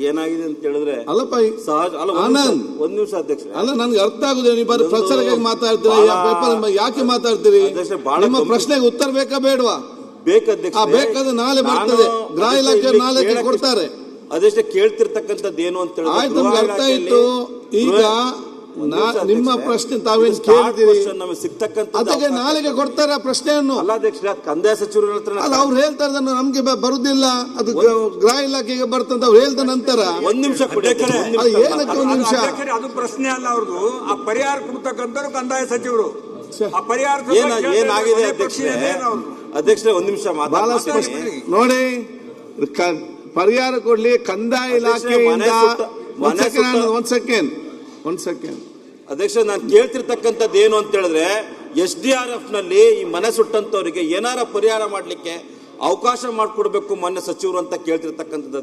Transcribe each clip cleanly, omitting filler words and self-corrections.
ಏನಾಗಿದೆ ಅಂತ ಹೇಳಿದ್ರೆ ಅಲ್ಲಪ್ಪ ಸಹಜ ಅಲ್ಲ. ಒಂದ್ ನಿಮಿಷ ಅಧ್ಯಕ್ಷ, ಅಲ್ಲ ನನ್ಗೆ ಅರ್ಥ ಆಗುದೇ. ನೀವು ಬರೀ ಪ್ರಚಾರಕ್ಕಾಗಿ ಮಾತಾಡ್ತೀರಿ, ಯಾಕೆ ಮಾತಾಡ್ತೀರಿ? ನಿಮ್ಮ ಪ್ರಶ್ನೆಗೆ ಉತ್ತರ ಬೇಕಾ ಬೇಡವಾ? ಬೇಕಧ್ಯಕ್ಷ, ಬೇಕಾದ್ರೆ ನಾಳೆ ಬರ್ತದೆ, ಗೃಹ ಇಲಾಖೆ ನಾಳೆ ಕೊಡ್ತಾರೆ. ಅದೆಷ್ಟೇ ಕೇಳ್ತಿರ್ತಕ್ಕಂಥದ್ದು ಏನು ಅಂತ ಹೇಳಿ ಆಯ್ತು, ನಮ್ಗೆ ಅರ್ಥ ಆಯ್ತು. ಈಗ ನಿಮ್ಮ ಪ್ರಶ್ನೆ ತಾವೇನು ಕೇಳ್ತೀರಿ ಅದಕ್ಕೆ ನಾಳೆಗೆ ಕೊಡ್ತಾರೆ ಆ ಪ್ರಶ್ನೆಯನ್ನು. ಅಲ್ಲ ಅಧ್ಯಕ್ಷ, ಕಂದಾಯ ಸಚಿವರು ಅಲ್ಲ, ಅವ್ರು ಹೇಳ್ತಾರೆ ನಮ್ಗೆ ಬರುದಿಲ್ಲ, ಅದು ಗೃಹ ಇಲಾಖೆಗೆ ಬರ್ತಂತ ಅವ್ರು ಹೇಳ್ದ ನಂತರ. ಒಂದ್ ನಿಮಿಷ ಏನಕ್ಕೆ ಒಂದ್ ನಿಮಿಷ, ಅದು ಪ್ರಶ್ನೆ ಅಲ್ಲ ಅವ್ರದ್ದು. ಆ ಪರಿಹಾರ ಕೊಡ್ತಕ್ಕಂಥವ್ರು ಕಂದಾಯ ಸಚಿವರು. ಆ ಪರಿಹಾರ ಏನಾಗಿದೆ ಅಧ್ಯಕ್ಷರೇ, ಒಂದ್ ನಿಮಿಷ ಬಹಳ ಸ್ಪಷ್ಟ ನೋಡಿ. ಪರಿಹಾರ ಕೊಡ್ಲಿ ಕಂದಾಯ ಇಲಾಖೆಯಿಂದ. ಒಂದ್ ಸೆಕೆಂಡ್ ಅಧ್ಯಕ್ಷ, ನಾನು ಕೇಳ್ತಿರ್ತಕ್ಕಂಥದ್ದು ಏನು ಅಂತ ಹೇಳಿದ್ರೆ, SDRF ನಲ್ಲಿ ಈ ಮನೆ ಸುಟ್ಟಂತವರಿಗೆ ಏನಾರ ಪರಿಹಾರ ಮಾಡ್ಲಿಕ್ಕೆ ಅವಕಾಶ ಮಾಡಿಕೊಡ್ಬೇಕು ಮಾನ್ಯ ಸಚಿವರು ಅಂತ ಕೇಳ್ತಿರ್ತಕ್ಕಂಥದ್ದು.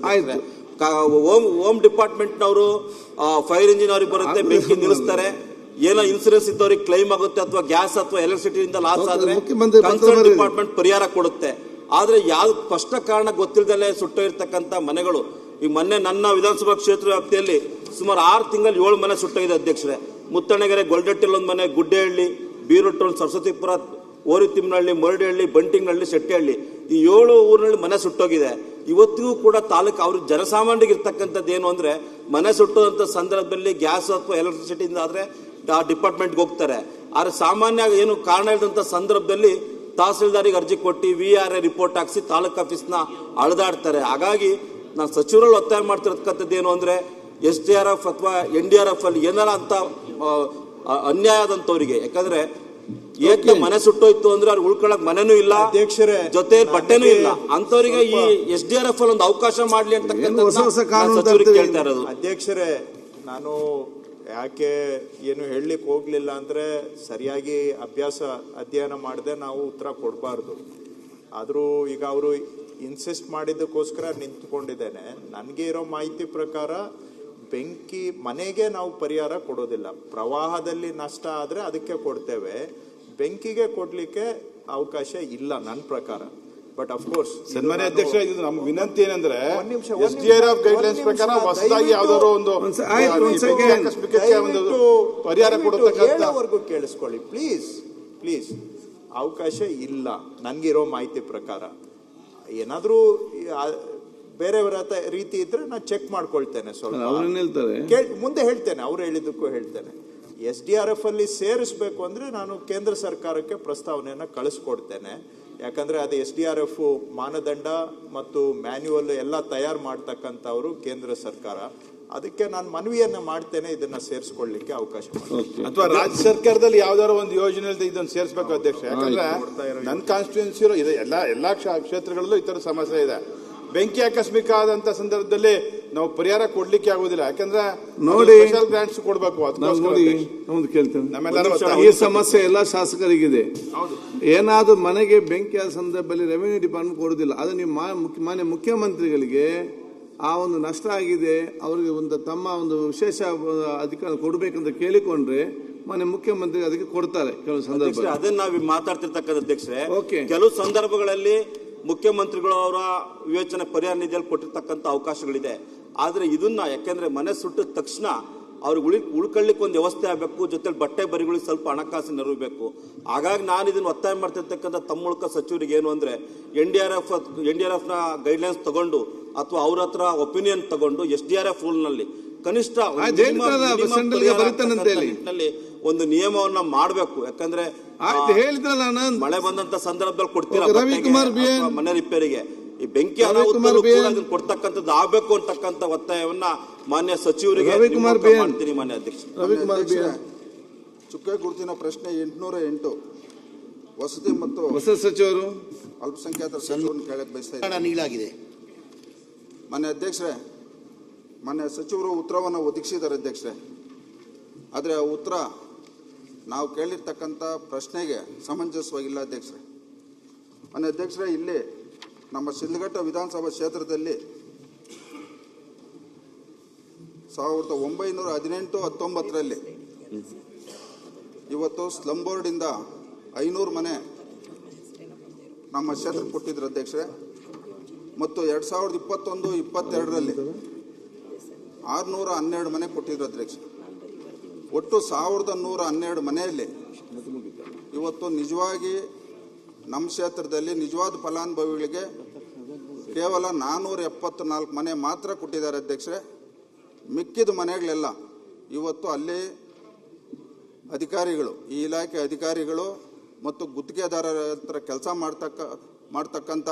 ಹೋಮ್ ಡಿಪಾರ್ಟ್ಮೆಂಟ್ ನವರು ಫೈರ್ ಇಂಜಿನ್ ಅವ್ರಿಗೆ ಬರುತ್ತೆ, ಬೆಂಕಿ ನಿಲ್ಲಿಸ್ತಾರೆ, ಏನೋ ಇನ್ಸೂರೆನ್ಸ್ ಇದ್ದವ್ರಿಗೆ ಕ್ಲೈಮ್ ಆಗುತ್ತೆ, ಅಥವಾ ಗ್ಯಾಸ್ ಅಥವಾ ಎಲೆಕ್ಟ್ರಿಸಿಟಿಯಿಂದ ಲಾಸ್ ಆದ್ರೆ ಕನ್ಸರ್ನ್ ಡಿಪಾರ್ಟ್ಮೆಂಟ್ ಪರಿಹಾರ ಕೊಡುತ್ತೆ. ಆದ್ರೆ ಯಾವ ಸ್ಪಷ್ಟ ಕಾರಣ ಗೊತ್ತಿಲ್ಲದಲ್ಲೇ ಸುಟ್ಟೋಗಿರ್ತಕ್ಕಂಥ ಮನೆಗಳು, ಈ ಮೊನ್ನೆ ನನ್ನ ವಿಧಾನಸಭಾ ಕ್ಷೇತ್ರ ವ್ಯಾಪ್ತಿಯಲ್ಲಿ ಸುಮಾರು 6 ತಿಂಗಳು 7 ಮನೆ ಸುಟ್ಟೋಗಿದೆ ಅಧ್ಯಕ್ಷರೇ. ಮುತ್ತಣಗೆರೆ, ಗೊಲ್ಡಟ್ಟಿಲ್ ಒಂದು ಮನೆ, ಗುಡ್ಡೆಹಳ್ಳಿ, ಬೀರುಟ್ಟೋಲ್, ಸರಸ್ವತಿಪುರ, ಓರಿತಿಮ್ಮನಹಳ್ಳಿ, ಮರಡಿಹಳ್ಳಿ, ಬಂಟಿಂಗನಹಳ್ಳಿ, ಶೆಟ್ಟಿಹಳ್ಳಿ, ಈ 7 ಊರಿನಲ್ಲಿ ಮನೆ ಸುಟ್ಟೋಗಿದೆ. ಇವತ್ತಿಗೂ ಕೂಡ ತಾಲೂಕು ಅವ್ರ ಜನಸಾಮಾನ್ಯರಿಗೆ ಇರ್ತಕ್ಕಂಥದ್ದು ಏನು ಅಂದ್ರೆ, ಮನೆ ಸುಟ್ಟೋದಂತ ಸಂದರ್ಭದಲ್ಲಿ ಗ್ಯಾಸ್ ಅಥವಾ ಎಲೆಕ್ಟ್ರಿಸಿಟಿಯಿಂದ ಆದ್ರೆ ಆ ಡಿಪಾರ್ಟ್ಮೆಂಟ್ಗೆ ಹೋಗ್ತಾರೆ. ಆದ್ರೆ ಸಾಮಾನ್ಯ ಏನು ಕಾರಣ ಇಲ್ಲದಂತ ಸಂದರ್ಭದಲ್ಲಿ ತಹಸೀಲ್ದಾರಿಗೆ ಅರ್ಜಿ ಕೊಟ್ಟು VRA ರಿಪೋರ್ಟ್ ಹಾಕಿಸಿ ತಾಲೂಕು ಆಫೀಸ್ನ ಅಳೆದಾಡ್ತಾರೆ. ಹಾಗಾಗಿ ನಾನು ಸಚಿವರಲ್ಲಿ ಒತ್ತಾಯ ಮಾಡ್ತಿರತಕ್ಕಂಥದ್ದು ಏನು ಅಂದ್ರೆ, SDRF ಅಥವಾ NDRF ಅಲ್ಲಿ ಏನಾರ ಅಂತ ಅನ್ಯಾಯ ಆದಂತವರಿಗೆ, ಯಾಕಂದ್ರೆ ಏಕೆ ಮನೆ ಸುಟ್ಟೋಯ್ತು ಅಂದ್ರೆ ಅವ್ರು ಉಳ್ಕೊಳಕ್ ಮನೆನೂ ಇಲ್ಲ, ಜೊತೆ ಬಟ್ಟೆನೂ ಇಲ್ಲ, ಅಂತವರಿಗೆ ಈ SDRF ಅಲ್ಲಿ ಒಂದು ಅವಕಾಶ ಮಾಡ್ಲಿ ಅಂತ ಕೇಳ್ತಾ ಇರೋದು. ಅಧ್ಯಕ್ಷರೇ, ನಾನು ಯಾಕೆ ಏನು ಹೇಳಲಿಕ್ಕೆ ಹೋಗ್ಲಿಲ್ಲ ಅಂದ್ರೆ, ಸರಿಯಾಗಿ ಅಧ್ಯಯನ ಮಾಡದೆ ನಾವು ಉತ್ತರ ಕೊಡಬಾರ್ದು. ಆದರೂ ಈಗ ಅವರು ಇನ್ಸಿಸ್ಟ್ ಮಾಡಿದ್ದಕ್ಕೋಸ್ಕರ ನಿಂತ್ಕೊಂಡಿದ್ದೇನೆ. ನನಗೆ ಇರೋ ಮಾಹಿತಿ ಪ್ರಕಾರ ಬೆಂಕಿ ಮನೆಗೆ ನಾವು ಪರಿಹಾರ ಕೊಡೋದಿಲ್ಲ. ಪ್ರವಾಹದಲ್ಲಿ ನಷ್ಟ ಆದರೆ ಅದಕ್ಕೆ ಕೊಡ್ತೇವೆ, ಬೆಂಕಿಗೆ ಕೊಡ್ಲಿಕ್ಕೆ ಅವಕಾಶ ಇಲ್ಲ ನನ್ನ ಪ್ರಕಾರ. ಬಟ್ ಅಫ್ ಕೋರ್ಸ್ ಸನ್ಮಾನ್ಯ ಅಧ್ಯಕ್ಷ, ಇದು ನಮ್ಮ ವಿನಂತಿ ಏನಂದ್ರೆ, SDRF ಗೈಡ್ಲೈನ್ಸ್ ಪ್ರಕಾರ ಹೊಸದಾಗಿ ಯಾವ್ದಾದ್ರು ಒಂದು ಪರಿಹಾರ ಕೊಡೋದವರೆಗೂ ಕೇಳಿಸ್ಕೊಳ್ಳಿ ಪ್ಲೀಸ್. ಅವಕಾಶ ಇಲ್ಲ ನನ್ಗಿರೋ ಮಾಹಿತಿ ಪ್ರಕಾರ. ಏನಾದ್ರೂ ಬೇರೆಯವರ ರೀತಿ ಇದ್ರೆ ನಾನು ಚೆಕ್ ಮಾಡ್ಕೊಳ್ತೇನೆ, ಸ್ವಲ್ಪ ಮುಂದೆ ಹೇಳ್ತೇನೆ, ಅವ್ರು ಹೇಳಿದ್ದಕ್ಕೂ ಹೇಳ್ತೇನೆ. SDRF ಅಲ್ಲಿ ಸೇರಿಸಬೇಕು ಅಂದ್ರೆ ನಾನು ಕೇಂದ್ರ ಸರ್ಕಾರಕ್ಕೆ ಪ್ರಸ್ತಾವನೆಯನ್ನ ಕಳಿಸ್ಕೊಡ್ತೇನೆ. ಯಾಕಂದ್ರೆ ಅದು SDRF ಮಾನದಂಡ ಮತ್ತು ಮ್ಯಾನ್ಯುವಲ್ ಎಲ್ಲ ತಯಾರು ಮಾಡ್ತಕ್ಕಂಥವ್ರು ಕೇಂದ್ರ ಸರ್ಕಾರ. ಅದಕ್ಕೆ ನಾನು ಮನವಿಯನ್ನ ಮಾಡ್ತೇನೆ, ಇದನ್ನ ಸೇರಿಸ್ಕೊಳ್ಳಿಕ್ಕೆ ಅವಕಾಶ ಅಥವಾ ರಾಜ್ಯ ಸರ್ಕಾರದಲ್ಲಿ ಯಾವ್ದಾದ್ರು ಒಂದು ಯೋಜನೆ ಇದನ್ನು ಸೇರಿಸಬೇಕು ಅಧ್ಯಕ್ಷ. ಯಾಕಂದ್ರೆ ನನ್ನ ಕಾನ್ಸ್ಟಿಟ್ಯೂನ್ಸಿ ಇದೆ, ಎಲ್ಲಾ ಕ್ಷೇತ್ರಗಳಲ್ಲೂ ಈ ತರ ಸಮಸ್ಯೆ ಇದೆ. ಬೆಂಕಿ ಆಕಸ್ಮಿಕ ಆದಂತ ಸಂದರ್ಭದಲ್ಲಿ ನಾವು ಪರಿಹಾರ ಕೊಡ್ಲಿಕ್ಕೆ ಆಗುದಿಲ್ಲ, ಯಾಕಂದ್ರೆ ನೋಡಿ ಸ್ಪೆಷಲ್ ಗ್ರಾಂಟ್ಸ್ ಕೊಡ್ಬೇಕು. ಈ ಸಮಸ್ಯೆ ಎಲ್ಲ ಶಾಸಕರಿಗಿದೆ. ಏನಾದ್ರೂ ಮನೆಗೆ ಬೆಂಕಿ ಆದ ಸಂದರ್ಭದಲ್ಲಿ ರೆವಿನ್ಯೂ ಡಿಪಾರ್ಟ್ಮೆಂಟ್ ಕೊಡುದಿಲ್ಲ. ಅದು ನೀವು ಮಾನ್ಯ ಮುಖ್ಯಮಂತ್ರಿಗಳಿಗೆ ಆ ಒಂದು ನಷ್ಟ ಆಗಿದೆ, ಅವರಿಗೆ ತಮ್ಮ ಒಂದು ವಿಶೇಷ ಅಧಿಕಾರ ಕೊಡಬೇಕಂತ ಕೇಳಿಕೊಂಡ್ರೆ ಮಾನ್ಯ ಮುಖ್ಯಮಂತ್ರಿ ಅದಕ್ಕೆ ಕೊಡ್ತಾರೆ ಕೆಲವು ಸಂದರ್ಭ. ಅದನ್ನ ನಾವು ಮಾತಾಡ್ತಿರ್ತಕ್ಕಂಥ ಅಧ್ಯಕ್ಷರೇ, ಕೆಲವು ಸಂದರ್ಭಗಳಲ್ಲಿ ಮುಖ್ಯಮಂತ್ರಿಗಳು ಅವರ ವಿವೇಚನೆ ಪರಿಹಾರ ನಿಧಿಯಲ್ಲಿ ಕೊಟ್ಟಿರ್ತಕ್ಕಂಥ ಅವಕಾಶಗಳಿದೆ. ಆದ್ರೆ ಇದನ್ನ ಯಾಕೆಂದ್ರೆ ಮನೆ ಸುಟ್ಟಿದ ತಕ್ಷಣ ಅವ್ರಿಗೆ ಉಳ್ಕೊಳ್ಳಿಕ್ಕೆ ಒಂದು ವ್ಯವಸ್ಥೆ ಆಗಬೇಕು, ಜೊತೆಲಿ ಬಟ್ಟೆ ಬರಿಗಳಿಗೆ ಸ್ವಲ್ಪ ಹಣಕಾಸು ನೆರವೇಬೇಕು. ಹಾಗಾಗಿ ನಾನು ಇದನ್ನ ಒತ್ತಾಯ ಮಾಡ್ತಿರ್ತಕ್ಕಂಥ ತಮ್ಮ ಮೂಲಕ ಸಚಿವರಿಗೆ ಏನು ಅಂದ್ರೆ, NDRF ನ ಗೈಡ್ಲೈನ್ಸ್ ತಗೊಂಡು ಅಥವಾ ಅವ್ರ ಹತ್ರ ಒಪಿನಿಯನ್ ತಗೊಂಡು SDRF ರೂಲ್ ನಲ್ಲಿ ಕನಿಷ್ಠ ಒಂದು ನಿಯಮವನ್ನ ಮಾಡಬೇಕು. ಯಾಕಂದ್ರೆ ಮಳೆ ಬಂದಂತ ಸಂದರ್ಭದಲ್ಲಿ ಕೊಡ್ತೀರಾ ಮನೆ ರಿಪೇರಿಗೆ, ಈ ಬೆಂಕಿ ಕೊಡ್ತಕ್ಕಂಥದ್ದು ಆಗ್ಬೇಕು ಅಂತಕ್ಕಂಥ ಒತ್ತಾಯವನ್ನ ಮಾನ್ಯ ಸಚಿವರಿಗೆ ಮಾಡ್ತೀನಿ. ಮಾನ್ಯ ಅಧ್ಯಕ್ಷ, ಚುಕ್ಕೆ ಗುರುತಿನ ಪ್ರಶ್ನೆ 808 ವಸತಿ ಮತ್ತು ಹೊಸ ಸಚಿವರು ಅಲ್ಪಸಂಖ್ಯಾತರ ಸಚಿವರನ್ನು ಕೇಳಕ್ಕೆ ಬಯಸ್ತಾ ನೀಡಲಾಗಿದೆ. ಮಾನ್ಯ ಅಧ್ಯಕ್ಷರೇ, ಮಾನ್ಯ ಸಚಿವರು ಉತ್ತರವನ್ನು ಒದಗಿಸಿದ್ದಾರೆ ಅಧ್ಯಕ್ಷರೇ. ಆದರೆ ಆ ಉತ್ತರ ನಾವು ಕೇಳಿರ್ತಕ್ಕಂಥ ಪ್ರಶ್ನೆಗೆ ಸಮಂಜಸವಾಗಿಲ್ಲ ಅಧ್ಯಕ್ಷರೇ. ಮಾನ್ಯ ಅಧ್ಯಕ್ಷರೇ, ಇಲ್ಲಿ ನಮ್ಮ ಶಿಡ್ಲಘಟ್ಟ ವಿಧಾನಸಭಾ ಕ್ಷೇತ್ರದಲ್ಲಿ 1918-19 ಇವತ್ತು ಸ್ಲಮ್ ಬೋರ್ಡಿಂದ 500 ಮನೆ ನಮ್ಮ ಕ್ಷೇತ್ರಕ್ಕೆ ಕೊಟ್ಟಿದ್ರು ಅಧ್ಯಕ್ಷರೇ. ಮತ್ತು 2021-22 612 ಮನೆ ಕೊಟ್ಟಿದ್ರು ಅಧ್ಯಕ್ಷ. ಒಟ್ಟು 1112 ಮನೆಯಲ್ಲಿ ಇವತ್ತು ನಿಜವಾಗಿ ನಮ್ಮ ಕ್ಷೇತ್ರದಲ್ಲಿ ನಿಜವಾದ ಫಲಾನುಭವಿಗಳಿಗೆ ಕೇವಲ 474 ಮನೆ ಮಾತ್ರ ಕೊಟ್ಟಿದ್ದಾರೆ ಅಧ್ಯಕ್ಷರೇ. ಮಿಕ್ಕಿದ ಮನೆಗಳೆಲ್ಲ ಇವತ್ತು ಅಲ್ಲಿ ಅಧಿಕಾರಿಗಳು, ಈ ಇಲಾಖೆ ಅಧಿಕಾರಿಗಳು ಮತ್ತು ಗುತ್ತಿಗೆದಾರರ ಹತ್ರ ಕೆಲಸ ಮಾಡ್ತಕ್ಕಂಥ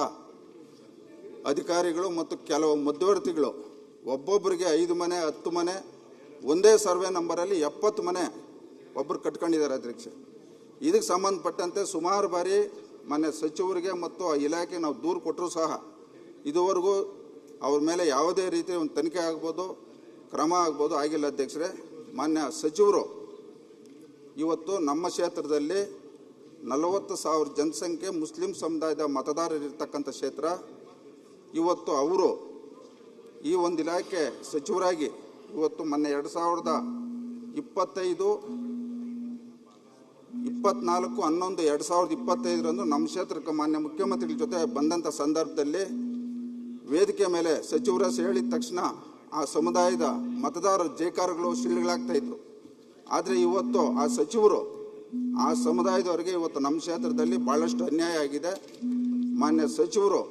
ಅಧಿಕಾರಿಗಳು ಮತ್ತು ಕೆಲವು ಮಧ್ಯವರ್ತಿಗಳು ಒಬ್ಬೊಬ್ಬರಿಗೆ 5 ಮನೆ 10 ಮನೆ ಒಂದೇ ಸರ್ವೆ ನಂಬರಲ್ಲಿ 70 ಮನೆ ಒಬ್ಬರು ಕಟ್ಕೊಂಡಿದ್ದಾರೆ ಅಧ್ಯಕ್ಷ. ಇದಕ್ಕೆ ಸಂಬಂಧಪಟ್ಟಂತೆ ಸುಮಾರು ಬಾರಿ ಮಾನ್ಯ ಸಚಿವರಿಗೆ ಮತ್ತು ಆ ಇಲಾಖೆ ನಾವು ದೂರು ಕೊಟ್ಟರೂ ಸಹ ಇದುವರೆಗೂ ಅವ್ರ ಮೇಲೆ ಯಾವುದೇ ರೀತಿಯ ಒಂದು ತನಿಖೆ ಆಗ್ಬೋದು, ಕ್ರಮ ಆಗ್ಬೋದು, ಆಗಿಲ್ಲ ಅಧ್ಯಕ್ಷರೇ. ಮಾನ್ಯ ಸಚಿವರು ಇವತ್ತು ನಮ್ಮ ಕ್ಷೇತ್ರದಲ್ಲಿ 40,000 ಜನಸಂಖ್ಯೆ ಮುಸ್ಲಿಂ ಸಮುದಾಯದ ಮತದಾರರಿರ್ತಕ್ಕಂಥ ಕ್ಷೇತ್ರ. ಇವತ್ತು ಅವರು ಈ ಒಂದು ಇಲಾಖೆ ಸಚಿವರಾಗಿ ಇವತ್ತು ಮೊನ್ನೆ 2024/11/2025 ನಮ್ಮ ಕ್ಷೇತ್ರಕ್ಕೆ ಮಾನ್ಯ ಮುಖ್ಯಮಂತ್ರಿಗಳ ಜೊತೆ ಬಂದಂಥ ಸಂದರ್ಭದಲ್ಲಿ ವೇದಿಕೆ ಮೇಲೆ ಸಚಿವರ ಹೇಳಿದ ತಕ್ಷಣ ಆ ಸಮುದಾಯದ ಮತದಾರರ ಜೈಕಾರಗಳು ಶಿಳ್ಳೆಗಳಾಗ್ತಾ ಇದ್ರು. ಆದರೆ ಇವತ್ತು ಆ ಸಚಿವರು ಆ ಸಮುದಾಯದವರಿಗೆ ಇವತ್ತು ನಮ್ಮ ಕ್ಷೇತ್ರದಲ್ಲಿ ಬಹಳಷ್ಟು ಅನ್ಯಾಯ ಆಗಿದೆ. ಮಾನ್ಯ ಸಚಿವರು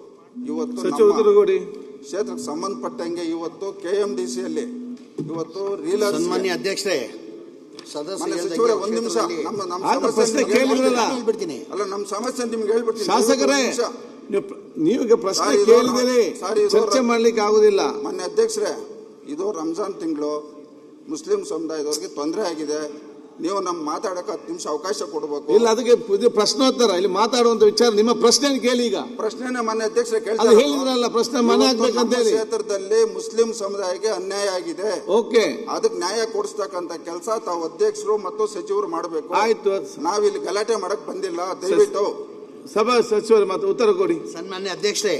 ಇವತ್ತು ಕ್ಷೇತ್ರಕ್ಕೆ ಸಂಬಂಧಪಟ್ಟಂಗೆ ಇವತ್ತು KMDCಯಲ್ಲಿ ಇವತ್ತು ಸನ್ಮಾನ್ಯ ಅಧ್ಯಕ್ಷರೇ, ಸಚಿವರೇ ಒಂದು ನಿಮಿಷ ನಮ್ಮ ಸಮಸ್ಯೆ ಹೇಳ್ಬಿಡ್ತೀನಿ. ಅಲ್ಲ, ನಮ್ಮ ಸಮಸ್ಯೆ ನಿಮ್ಗೆ ಹೇಳ್ಬಿಡ್ತೀನಿ. ಶಾಸಕರೇ, ನೀವು ಪ್ರಶ್ನೆ ಕೇಳಿದರೆ ಚರ್ಚೆ ಮಾಡ್ಲಿಕ್ಕೆ ಆಗುದಿಲ್ಲ. ಮಾನ್ಯ ಅಧ್ಯಕ್ಷರೇ, ಇದು ರಂಜಾನ್ ತಿಂಗಳು, ಮುಸ್ಲಿಂ ಸಮುದಾಯದವ್ರಿಗೆ ತೊಂದರೆ ಆಗಿದೆ. ನೀವು ನಮ್ಮ ಮಾತಾಡಕ್ಕೆ 10 ನಿಮಿಷ ಅವಕಾಶ ಕೊಡಬೇಕು. ಇಲ್ಲ, ಅದಕ್ಕೆ ಇದು ಪ್ರಶ್ನೋತ್ತರ, ಇಲ್ಲಿ ಮಾತಾಡುವಂತ ವಿಚಾರ ನಿಮ್ಮ ಪ್ರಶ್ನೆ ಕೇಳಿ. ಈಗ ಪ್ರಶ್ನೆನೇ ಮಾನ್ಯ ಅಧ್ಯಕ್ಷರೇ ಕೇಳ್ತಾರೆ, ಹೇಳಿದ್ರಲ್ಲ ಪ್ರಶ್ನೆ ಮನೆ ಹಾಕ್ಬೇಕಂತ ಹೇಳಿ. ಕ್ಷೇತ್ರದಲ್ಲಿ ಮುಸ್ಲಿಂ ಸಮುದಾಯಕ್ಕೆ ಅನ್ಯಾಯ ಆಗಿದೆ. ಓಕೆ, ಅದಕ್ಕೆ ನ್ಯಾಯ ಕೊಡಿಸ್ತಕ್ಕಂತ ಕೆಲಸ ತಾವು ಅಧ್ಯಕ್ಷರು ಮತ್ತು ಸಚಿವರು ಮಾಡಬೇಕು. ಆಯ್ತು, ನಾವಿಲ್ಲಿ ಗಲಾಟೆ ಮಾಡಕ್ ಬಂದಿಲ್ಲ. ದಯವಿಟ್ಟು ಸಭಾ ಸಚಿವರು ಮತ್ತೆ ಉತ್ತರ ಕೊಡಿ. ಸನ್ಮಾನ್ಯ ಅಧ್ಯಕ್ಷರೇ,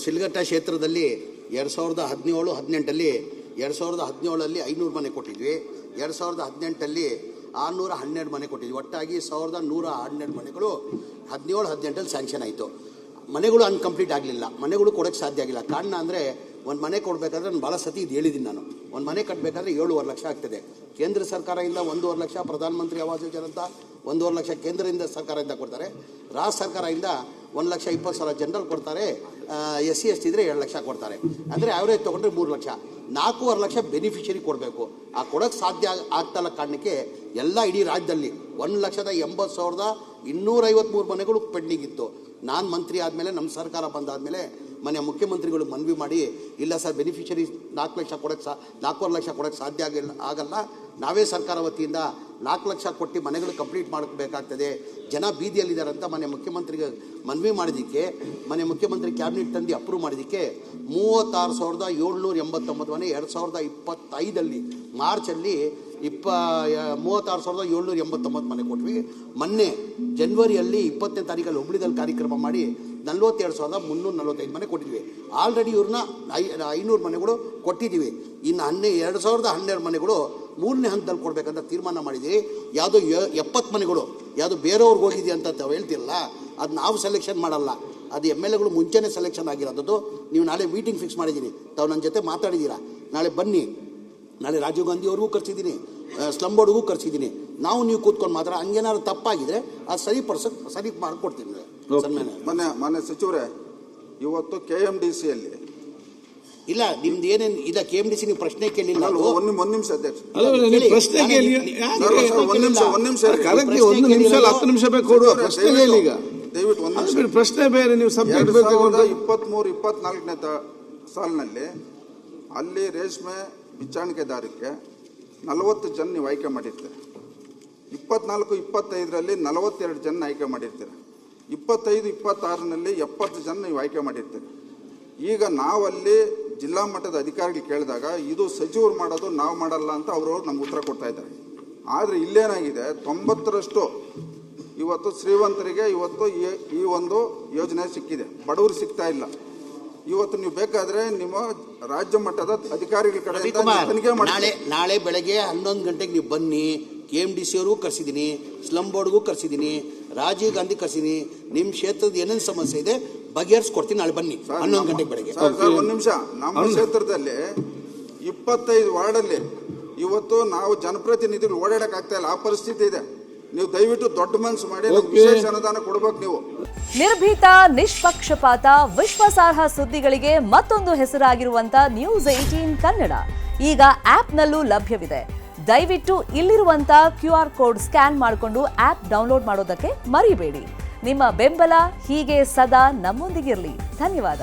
ಶಿಲ್ಘಟ್ಟ ಕ್ಷೇತ್ರದಲ್ಲಿ 2017-18 2017 500 ಮನೆ ಕೊಟ್ಟಿದ್ವಿ. 2018 612 ಮನೆ ಕೊಟ್ಟಿದ್ವಿ. ಒಟ್ಟಾಗಿ 1112 ಮನೆಗಳು 17-18 ಸ್ಯಾಂಕ್ಷನ್ ಆಯಿತು. ಮನೆಗಳು ಅನ್ಕಂಪ್ಲೀಟ್ ಆಗಲಿಲ್ಲ, ಮನೆಗಳು ಕೊಡೋಕ್ಕೆ ಸಾಧ್ಯ ಆಗಿಲ್ಲ. ಕಾರಣ ಅಂದರೆ ಒಂದು ಮನೆ ಕೊಡಬೇಕಾದ್ರೆ ನಾನು ಭಾಳ ಸತಿ ಇದು ಹೇಳಿದ್ದೀನಿ. ನಾನು ಒಂದು ಮನೆ ಕಟ್ಟಬೇಕಾದ್ರೆ 7.5 ಲಕ್ಷ ಆಗ್ತದೆ. ಕೇಂದ್ರ ಸರ್ಕಾರದಿಂದ 1.5 ಲಕ್ಷ, ಪ್ರಧಾನಮಂತ್ರಿ ಆವಾಸ್ ಯೋಜನೆ ಅಂತ 1.5 ಲಕ್ಷ ಕೇಂದ್ರದಿಂದ ಸರ್ಕಾರದಿಂದ ಕೊಡ್ತಾರೆ. ರಾಜ್ಯ ಸರ್ಕಾರದಿಂದ 1,20,000 ಜನರಲ್ ಕೊಡ್ತಾರೆ. SC ST ಇದ್ದರೆ 2 ಲಕ್ಷ ಕೊಡ್ತಾರೆ. ಅಂದರೆ ಅವರೇ ತೊಗೊಂಡ್ರೆ 3 ಲಕ್ಷ, 4.5 ಲಕ್ಷ ಬೆನಿಫಿಷರಿ ಕೊಡಬೇಕು. ಆ ಕೊಡೋಕ್ಕೆ ಸಾಧ್ಯ ಆಗ್ತಲ್ಲ ಕಾರಣಕ್ಕೆ ಎಲ್ಲ ಇಡೀ ರಾಜ್ಯದಲ್ಲಿ 1,80,253 ಮನೆಗಳು ಪೆಂಡಿಂಗ್ ಇತ್ತು. ನಾನು ಮಂತ್ರಿ ಆದಮೇಲೆ, ನಮ್ಮ ಸರ್ಕಾರ ಬಂದಾದಮೇಲೆ ಮನೆ ಮುಖ್ಯಮಂತ್ರಿಗಳು ಮನವಿ ಮಾಡಿ, ಇಲ್ಲ ಸರ್ ಬೆನಿಫಿಷರಿ 4 ಲಕ್ಷ ಕೊಡೋಕ್ಕೆ 4.5 ಲಕ್ಷ ಕೊಡೋಕ್ಕೆ ಸಾಧ್ಯ ಆಗಲ್ಲ, ನಾವೇ ಸರ್ಕಾರ ವತಿಯಿಂದ 4 ಲಕ್ಷ ಕೊಟ್ಟು ಮನೆಗಳು ಕಂಪ್ಲೀಟ್ ಮಾಡಬೇಕಾಗ್ತದೆ, ಜನ ಬೀದಿಯಲ್ಲಿದ್ದಾರೆ ಅಂತ ಮನೆ ಮುಖ್ಯಮಂತ್ರಿಗೆ ಮನವಿ ಮಾಡಿದ್ದಕ್ಕೆ ಮನೆ ಮುಖ್ಯಮಂತ್ರಿ ಕ್ಯಾಬಿನೆಟ್ ತಂದು ಅಪ್ರೂವ್ ಮಾಡಿದ್ದಕ್ಕೆ 36,789 ಮನೆ 2025 ಮಾರ್ಚಲ್ಲಿ 36,789 ಮನೆ ಕೊಟ್ವಿ. ಮೊನ್ನೆ ಜನವರಿಯಲ್ಲಿ 20ನೇ ತಾರೀಕಲ್ಲಿ ಹುಬ್ಳಿದಲ್ಲಿ ಕಾರ್ಯಕ್ರಮ ಮಾಡಿ 42,345 ಮನೆ ಕೊಟ್ಟಿದ್ವಿ. ಆಲ್ರೆಡಿ ಇವ್ರನ್ನ 500 ಮನೆಗಳು ಕೊಟ್ಟಿದ್ದೀವಿ. ಇನ್ನು 2012 ಮನೆಗಳು 3ನೇ ಹಂತದಲ್ಲಿ ಕೊಡಬೇಕಂತ ತೀರ್ಮಾನ ಮಾಡಿದ್ದೀವಿ. ಯಾವುದೋ 70 ಮನೆಗಳು ಯಾವುದೋ ಬೇರೆಯವ್ರಿಗೆ ಹೋಗಿದೆ ಅಂತ ತಾವು ಹೇಳ್ತಿರಲ್ಲ, ಅದು ನಾವು ಸೆಲೆಕ್ಷನ್ ಮಾಡಲ್ಲ, ಅದು MLAಗಳು ಮುಂಚೆನೇ ಸೆಲೆಕ್ಷನ್ ಆಗಿರೋದು. ನೀವು ನಾಳೆ ಮೀಟಿಂಗ್ ಫಿಕ್ಸ್ ಮಾಡಿದ್ದೀನಿ, ತಾವು ನನ್ನ ಜೊತೆ ಮಾತಾಡಿದ್ದೀರಾ, ನಾಳೆ ಬನ್ನಿ. ನಾಳೆ ರಾಜೀವ್ ಗಾಂಧಿ ಅವ್ರಿಗೂ ಕರ್ಸಿದ್ದೀನಿ, ಸ್ಲಮ್ ಬೋರ್ಡ್ಗೂ ಕರ್ಸಿದ್ದೀನಿ. ನಾವು ನೀವು ಕೂತ್ಕೊಂಡು ಮಾತ್ರ ಹಂಗೇನಾದ್ರು ತಪ್ಪಾಗಿದ್ರೆ ಅದು ಸರಿ ಮಾಡಿಕೊಡ್ತೀನಿ. ಮಾನ್ಯ ಸಚಿವರೇ, ಇವತ್ತು KMDCಯಲ್ಲಿ ಇಲ್ಲ, ನಿಮ್ದು ಏನೇನು ಇಲ್ಲ KMDC ನೀವು ಪ್ರಶ್ನೆ ಕೇಳಿಲ್ಲ. ಒಂದು ನಿಮಿಷ ಅಧ್ಯಕ್ಷ, ಪ್ರಶ್ನೆ ಕೇಳಿ. ಒಂದು ನಿಮಿಷ ಬೇಕು ಕೊಡುವ ಪ್ರಶ್ನೆ ಹೇಳಿ. ಈಗ ದಯವಿಟ್ಟು ಒಂದು ನಿಮಿಷ, ಪ್ರಶ್ನೆ ಬೇರೆ. ನೀವು 2023-24ನೇ ಸಾಲಿನಲ್ಲಿ ಅಲ್ಲಿ ರೇಷ್ಮೆ ಬಿಚ್ಚಾಣಿಕೆದಾರಕ್ಕೆ 40 ಜನ ನೀವು ಆಯ್ಕೆ ಮಾಡಿರ್ತೀರಿ. 24-25ರಲ್ಲಿ 42 ಜನ ಆಯ್ಕೆ ಮಾಡಿರ್ತೀರಿ. 25-26ನಲ್ಲಿ 70 ಜನ ನೀವು ಆಯ್ಕೆ ಮಾಡಿರ್ತೀರಿ. ಈಗ ನಾವಲ್ಲಿ ಜಿಲ್ಲಾ ಮಟ್ಟದ ಅಧಿಕಾರಿಗಳು ಕೇಳಿದಾಗ ಇದು ಸಚಿವರು ಮಾಡೋದು, ನಾವು ಮಾಡಲ್ಲ ಅಂತ ಅವರು ನಮ್ಗೆ ಉತ್ತರ ಕೊಡ್ತಾ ಇದ್ದಾರೆ. ಆದರೆ ಇಲ್ಲೇನಾಗಿದೆ, 90ರಷ್ಟು ಇವತ್ತು ಶ್ರೀಮಂತರಿಗೆ ಇವತ್ತು ಈ ಒಂದು ಯೋಜನೆ ಸಿಕ್ಕಿದೆ, ಬಡವರು ಸಿಗ್ತಾ ಇಲ್ಲ. ಇವತ್ತು ನೀವು ಬೇಕಾದ್ರೆ ನಿಮ್ಮ ರಾಜ್ಯ ಮಟ್ಟದ ಅಧಿಕಾರಿಗಳ ಕಡೆಯಿಂದ ತನಿಖೆ ಮಾಡಿ. ನಾಳೆ ಬೆಳಗ್ಗೆ 11 ಗಂಟೆಗೆ ನೀವು ಬನ್ನಿ. KMDC ಅವ್ರಿಗೂ ಕರ್ಸಿದ್ದೀನಿ, ಸ್ಲಮ್ ಬೋರ್ಡ್ಗೂ ಕರ್ಸಿದ್ದೀನಿ, ರಾಜೀವ್ ಗಾಂಧಿ ಕರ್ಸಿದ್ದೀನಿ. ನಿಮ್ಮ ಕ್ಷೇತ್ರದ ಏನೇನು ಸಮಸ್ಯೆ ಇದೆ ಬಗೆಹರಿಸ್ಕೊಡ್ತೀನಿ. ನಾಳೆ ಬನ್ನಿ 11 ಗಂಟೆಗೆ ಬೆಳಗ್ಗೆ. ಒಂದು ನಿಮಿಷ, ನಮ್ಮ ಕ್ಷೇತ್ರದಲ್ಲಿ 25 ವಾರ್ಡಲ್ಲಿ ಇವತ್ತು ನಾವು ಜನಪ್ರತಿನಿಧಿಗಳು ಓಡಾಡಕ್ ಆಗ್ತಾ ಇಲ್ಲ, ಆ ಪರಿಸ್ಥಿತಿ ಇದೆ. ನೀವು ದಯವಿಟ್ಟು ದೊಡ್ಡ ಮನಸ್ಸು ಮಾಡಿ ವಿಶೇಷ ಅನುದಾನ ಕೊಡ್ಬೇಕು ನೀವು. ನಿರ್ಭೀತ, ನಿಷ್ಪಕ್ಷಪಾತ, ವಿಶ್ವಾಸಾರ್ಹ ಸುದ್ದಿಗಳಿಗೆ ಮತ್ತೊಂದು ಹೆಸರಾಗಿರುವಂತ ನ್ಯೂಸ್ 18 ಕನ್ನಡ ಈಗ ಆಪ್ನಲ್ಲೂ ಲಭ್ಯವಿದೆ. ದಯವಿಟ್ಟು ಇಲ್ಲಿರುವಂತ QR ಕೋಡ್ ಸ್ಕ್ಯಾನ್ ಮಾಡಿಕೊಂಡು ಆಪ್ ಡೌನ್ಲೋಡ್ ಮಾಡೋದಕ್ಕೆ ಮರಿಬೇಡಿ. ನಿಮ್ಮ ಬೆಂಬಲ ಹೀಗೆ ಸದಾ ನಮ್ಮೊಂದಿಗಿರಲಿ. ಧನ್ಯವಾದ.